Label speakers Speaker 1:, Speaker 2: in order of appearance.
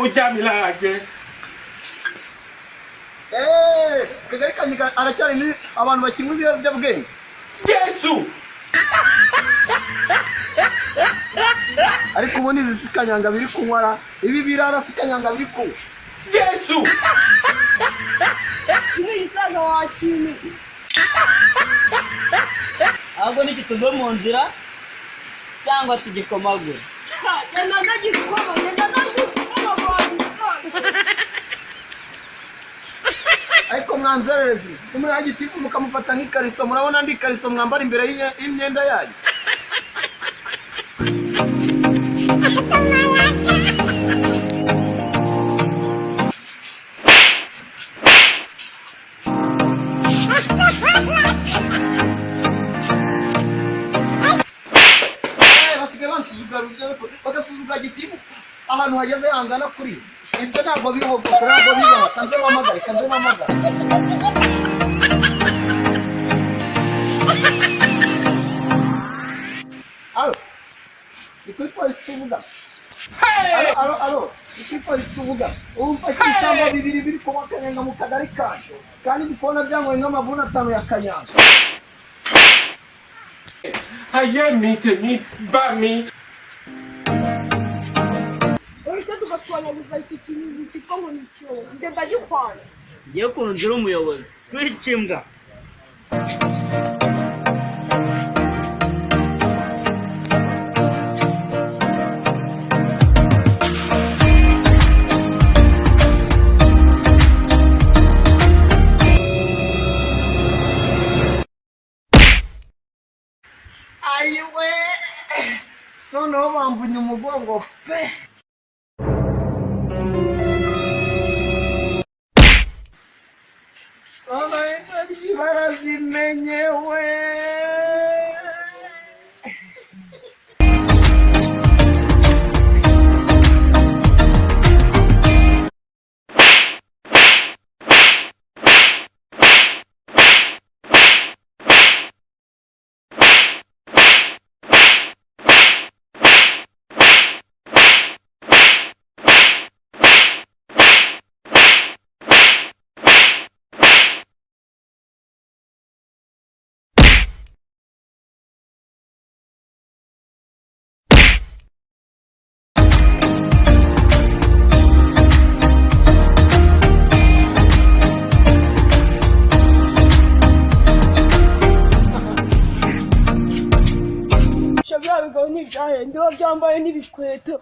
Speaker 1: ujamilage.
Speaker 2: Kagari kanyika aracyari ni abantu bakinywa ibiyobyabwenge.
Speaker 1: Yesu.
Speaker 2: Ariko ubundi zisikanyanga biri kunywara, ibi birara sikanyanga biri kunywa.
Speaker 1: Yesu.
Speaker 3: Ni isaga wa kintu.
Speaker 4: Ahubwo niki tuve mu nzira cyangwa tugikomagura.
Speaker 3: Yenda ndagikoma bandi.
Speaker 2: Ariko mwanzererezi, umwe agitifu mukamufata nk'ikariso, murabona ndi kariso mwambara imbere y'imyenda yayo. Bagasuzugura gitifu ahantu hageze hangana kuri ibyo ntabwo biho gusa ntabwo bibaho kanze mamagare alo ikwipo istuvuga alo ikwipo istuvuga umfashe cyangwa bibiri biri kumakanya mu kagari kaje kandi bikona byangwe nk'amavuna 5 ya kanyanga
Speaker 1: Aye mite bami.
Speaker 3: Ese tugatwanya gusa iki kintu cyitwa ngo ni cyo. Nje ndagikwana.
Speaker 4: Ngiye kunzira umuyobozi. Twikimbwa.
Speaker 2: Ayiwe. No bambunye umugongo pe. Barazimenyewe.
Speaker 3: Shabya bigo ni byahe ndo byambaye n'ibikweto.